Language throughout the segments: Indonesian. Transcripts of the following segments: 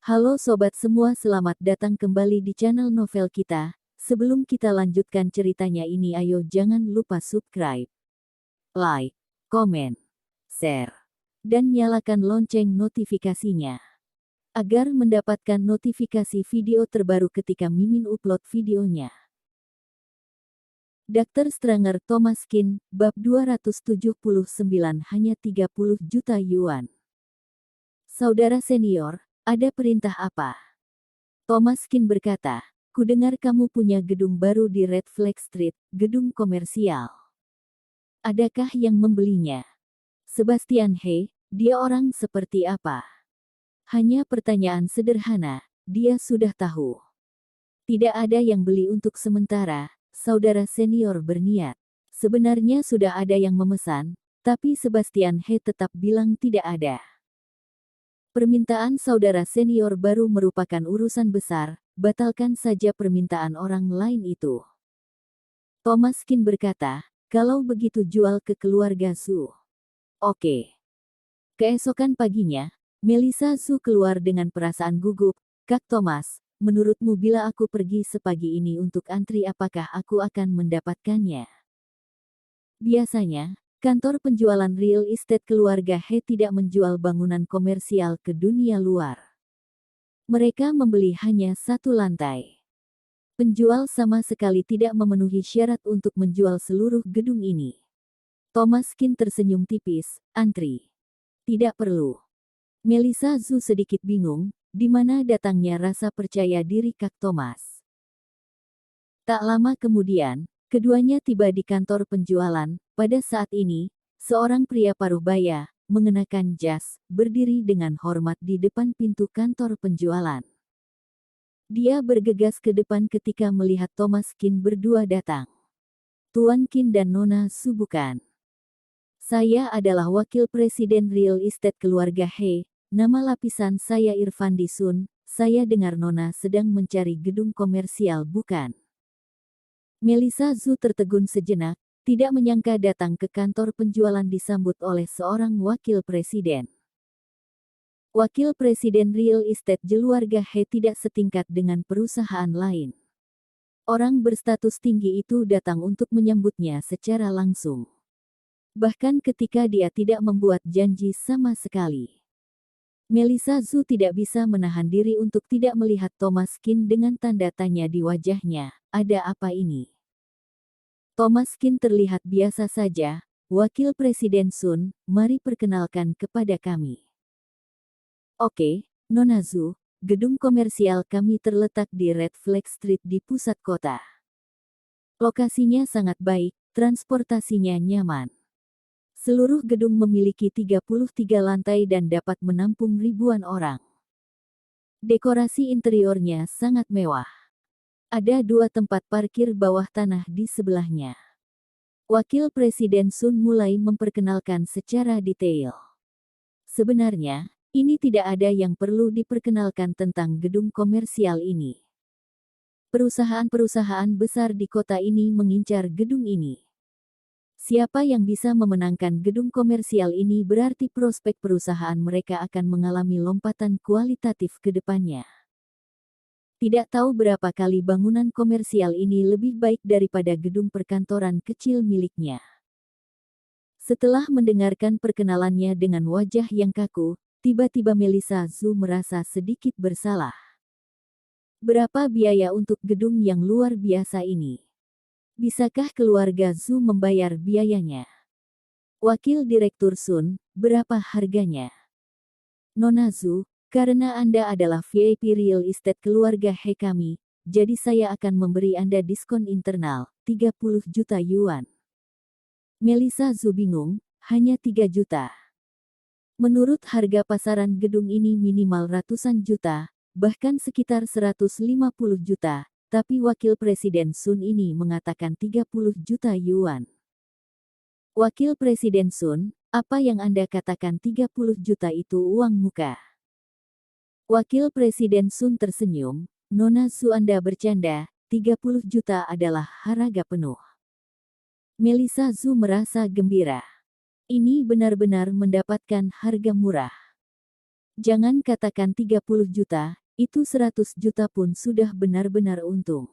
Halo sobat semua, selamat datang kembali di channel novel kita. Sebelum kita lanjutkan ceritanya ini, ayo jangan lupa subscribe, like, komen, share, dan nyalakan lonceng notifikasinya agar mendapatkan notifikasi video terbaru ketika Mimin upload videonya. Dr. Stranger Thomas Kin, bab 279, hanya 30 juta yuan. Saudara senior, ada perintah apa? Thomas Kin berkata, kudengar kamu punya gedung baru di Red Flag Street, gedung komersial. Adakah yang membelinya? Sebastian He, dia orang seperti apa? Hanya pertanyaan sederhana, dia sudah tahu. Tidak ada yang beli untuk sementara, saudara senior berniat. Sebenarnya sudah ada yang memesan, tapi Sebastian He tetap bilang tidak ada. Permintaan saudara senior baru merupakan urusan besar, batalkan saja permintaan orang lain itu. Thomas Kin berkata, kalau begitu jual ke keluarga Zhu. Oke. Keesokan paginya, Melissa Zhu keluar dengan perasaan gugup. Kak Thomas, menurutmu bila aku pergi sepagi ini untuk antri, apakah aku akan mendapatkannya? Biasanya, kantor penjualan real estate keluarga He tidak menjual bangunan komersial ke dunia luar. Mereka membeli hanya satu lantai. Penjual sama sekali tidak memenuhi syarat untuk menjual seluruh gedung ini. Thomas Kin tersenyum tipis, antri. Tidak perlu. Melissa Zhu sedikit bingung, di mana datangnya rasa percaya diri Kak Thomas. Tak lama kemudian, keduanya tiba di kantor penjualan. Pada saat ini, seorang pria paruh baya, mengenakan jas, berdiri dengan hormat di depan pintu kantor penjualan. Dia bergegas ke depan ketika melihat Thomas Kin berdua datang. Tuan Kin dan Nona Zhu bukan? Saya adalah wakil presiden real estate keluarga He, nama lapisan saya Irfan Disun. Saya dengar Nona sedang mencari gedung komersial, bukan? Melissa Zhu tertegun sejenak, tidak menyangka datang ke kantor penjualan disambut oleh seorang wakil presiden. Wakil presiden real estate keluarga He tidak setingkat dengan perusahaan lain. Orang berstatus tinggi itu datang untuk menyambutnya secara langsung. Bahkan ketika dia tidak membuat janji sama sekali. Melissa Zhu tidak bisa menahan diri untuk tidak melihat Thomas Kin dengan tanda tanya di wajahnya. Ada apa ini? Thomas Kin terlihat biasa saja. Wakil Presiden Sun, mari perkenalkan kepada kami. Oke, Nona Zhu, gedung komersial kami terletak di Red Flag Street di pusat kota. Lokasinya sangat baik, transportasinya nyaman. Seluruh gedung memiliki 33 lantai dan dapat menampung ribuan orang. Dekorasi interiornya sangat mewah. Ada 2 tempat parkir bawah tanah di sebelahnya. Wakil Presiden Sun mulai memperkenalkan secara detail. Sebenarnya, ini tidak ada yang perlu diperkenalkan tentang gedung komersial ini. Perusahaan-perusahaan besar di kota ini mengincar gedung ini. Siapa yang bisa memenangkan gedung komersial ini berarti prospek perusahaan mereka akan mengalami lompatan kualitatif ke depannya. Tidak tahu berapa kali bangunan komersial ini lebih baik daripada gedung perkantoran kecil miliknya. Setelah mendengarkan perkenalannya dengan wajah yang kaku, tiba-tiba Melissa Zhu merasa sedikit bersalah. Berapa biaya untuk gedung yang luar biasa ini? Bisakah keluarga Zhu membayar biayanya? Wakil Direktur Sun, berapa harganya? Nona Zhu, karena Anda adalah VIP real estate keluarga He kami, jadi saya akan memberi Anda diskon internal, 30 juta yuan. Melissa Zhu bingung, hanya 3 juta. Menurut harga pasaran gedung ini minimal ratusan juta, bahkan sekitar 150 juta, tapi Wakil Presiden Sun ini mengatakan 30 juta yuan. Wakil Presiden Sun, apa yang Anda katakan 30 juta itu uang muka? Wakil Presiden Sun tersenyum, Nona Zhu Anda bercanda, 30 juta adalah harga penuh. Melissa Zhu merasa gembira. Ini benar-benar mendapatkan harga murah. Jangan katakan 30 juta, itu 100 juta pun sudah benar-benar untung.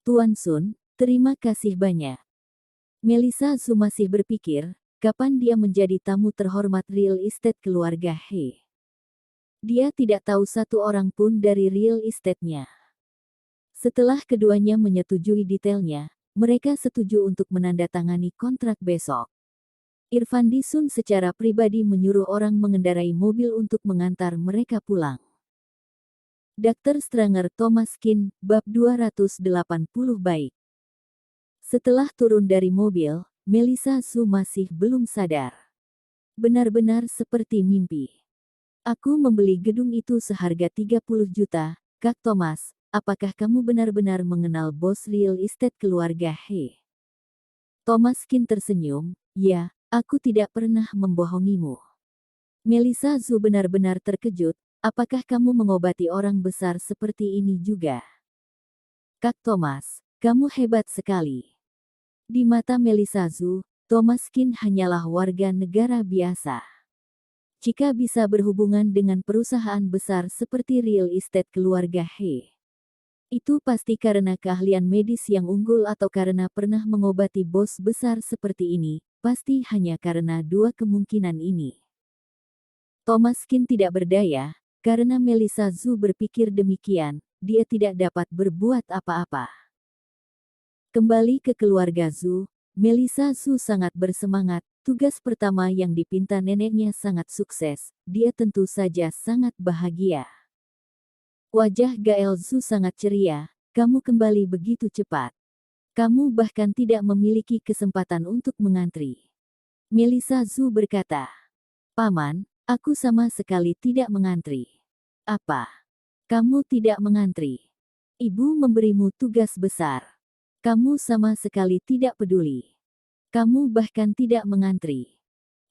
Tuan Sun, terima kasih banyak. Melissa Zhu masih berpikir, kapan dia menjadi tamu terhormat real estate keluarga He. Dia tidak tahu satu orang pun dari real estate-nya. Setelah keduanya menyetujui detailnya, mereka setuju untuk menandatangani kontrak besok. Irfandi Sun secara pribadi menyuruh orang mengendarai mobil untuk mengantar mereka pulang. Dr. Stranger Thomas Kin, bab 280 baik. Setelah turun dari mobil, Melissa Zhu masih belum sadar. Benar-benar seperti mimpi. Aku membeli gedung itu seharga 30 juta, Kak Thomas. Apakah kamu benar-benar mengenal bos real estate keluarga He? Thomas Kin tersenyum, ya, aku tidak pernah membohongimu. Melissa Zhu benar-benar terkejut, apakah kamu mengobati orang besar seperti ini juga? Kak Thomas, kamu hebat sekali. Di mata Melissa Zhu, Thomas Kin hanyalah warga negara biasa. Jika bisa berhubungan dengan perusahaan besar seperti real estate keluarga He, itu pasti karena keahlian medis yang unggul atau karena pernah mengobati bos besar seperti ini, pasti hanya karena dua kemungkinan ini. Thomas Kin tidak berdaya, karena Melissa Zhu berpikir demikian, dia tidak dapat berbuat apa-apa. Kembali ke keluarga Zhu, Melissa Zhu sangat bersemangat, tugas pertama yang dipinta neneknya sangat sukses, dia tentu saja sangat bahagia. Wajah Gael Zhu sangat ceria, kamu kembali begitu cepat. Kamu bahkan tidak memiliki kesempatan untuk mengantri. Melissa Zhu berkata, Paman, aku sama sekali tidak mengantri. Apa? Kamu tidak mengantri? Ibu memberimu tugas besar. Kamu sama sekali tidak peduli. Kamu bahkan tidak mengantri.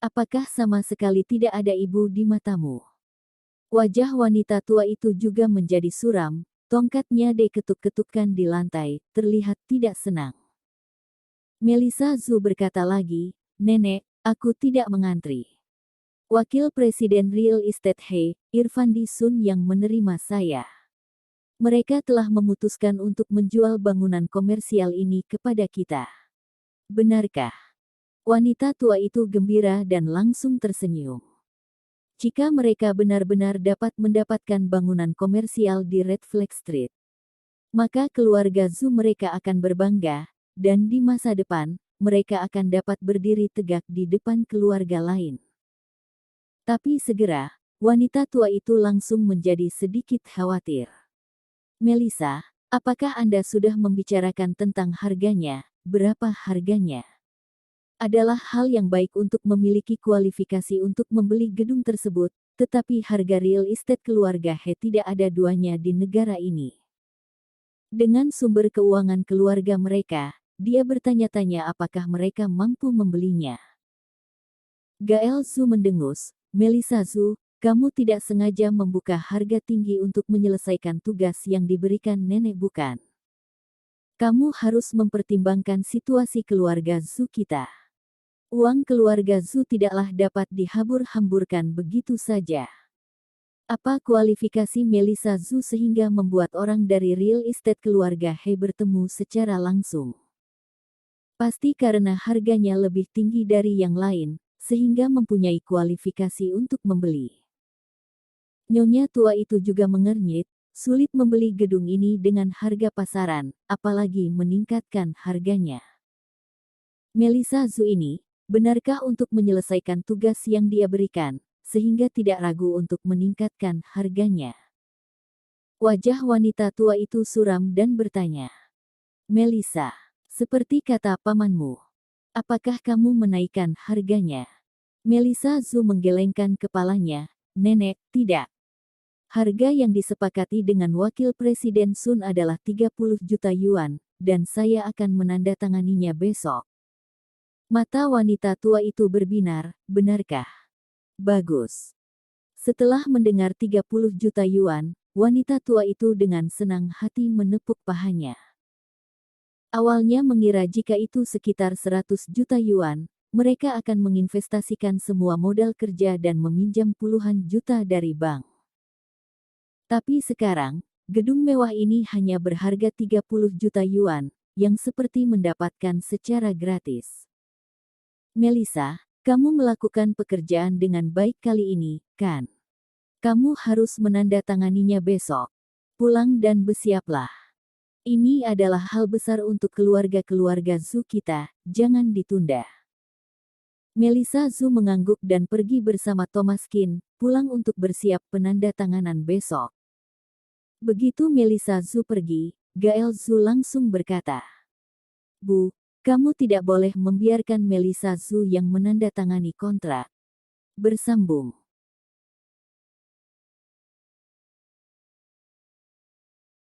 Apakah sama sekali tidak ada ibu di matamu? Wajah wanita tua itu juga menjadi suram, tongkatnya diketuk-ketukkan di lantai, terlihat tidak senang. Melissa Zhu berkata lagi, Nenek, aku tidak mengantri. Wakil Presiden Real Estate He, Irfandi Sun yang menerima saya. Mereka telah memutuskan untuk menjual bangunan komersial ini kepada kita. Benarkah? Wanita tua itu gembira dan langsung tersenyum. Jika mereka benar-benar dapat mendapatkan bangunan komersial di Red Flag Street, maka keluarga Zhu mereka akan berbangga, dan di masa depan, mereka akan dapat berdiri tegak di depan keluarga lain. Tapi segera, wanita tua itu langsung menjadi sedikit khawatir. Melissa, apakah Anda sudah membicarakan tentang harganya, berapa harganya? Adalah hal yang baik untuk memiliki kualifikasi untuk membeli gedung tersebut, tetapi harga real estate keluarga He tidak ada duanya di negara ini. Dengan sumber keuangan keluarga mereka, dia bertanya-tanya apakah mereka mampu membelinya. Gael Zhu mendengus, Melissa Zhu, kamu tidak sengaja membuka harga tinggi untuk menyelesaikan tugas yang diberikan nenek bukan? Kamu harus mempertimbangkan situasi keluarga Zhu kita. Uang keluarga Zhu tidaklah dapat dihambur-hamburkan begitu saja. Apa kualifikasi Melissa Zhu sehingga membuat orang dari real estate keluarga He bertemu secara langsung? Pasti karena harganya lebih tinggi dari yang lain, sehingga mempunyai kualifikasi untuk membeli. Nyonya tua itu juga mengernyit, sulit membeli gedung ini dengan harga pasaran, apalagi meningkatkan harganya. Melissa Zhu ini, benarkah untuk menyelesaikan tugas yang dia berikan, sehingga tidak ragu untuk meningkatkan harganya? Wajah wanita tua itu suram dan bertanya. Melissa, seperti kata pamanmu, apakah kamu menaikkan harganya? Melissa Zhu menggelengkan kepalanya, Nenek, tidak. Harga yang disepakati dengan Wakil Presiden Sun adalah 30 juta yuan, dan saya akan menandatanganinya besok. Mata wanita tua itu berbinar, benarkah? Bagus. Setelah mendengar 30 juta yuan, wanita tua itu dengan senang hati menepuk pahanya. Awalnya mengira jika itu sekitar 100 juta yuan, mereka akan menginvestasikan semua modal kerja dan meminjam puluhan juta dari bank. Tapi sekarang, gedung mewah ini hanya berharga 30 juta yuan, yang seperti mendapatkan secara gratis. Melissa, kamu melakukan pekerjaan dengan baik kali ini, kan? Kamu harus menandatanganinya besok. Pulang dan bersiaplah. Ini adalah hal besar untuk keluarga-keluarga Zhu kita, jangan ditunda. Melissa Zhu mengangguk dan pergi bersama Thomas Qin, pulang untuk bersiap penandatanganan besok. Begitu Melissa Zhu pergi, Gael Zhu langsung berkata, "Bu, kamu tidak boleh membiarkan Melissa Zhu yang menandatangani kontrak." Bersambung.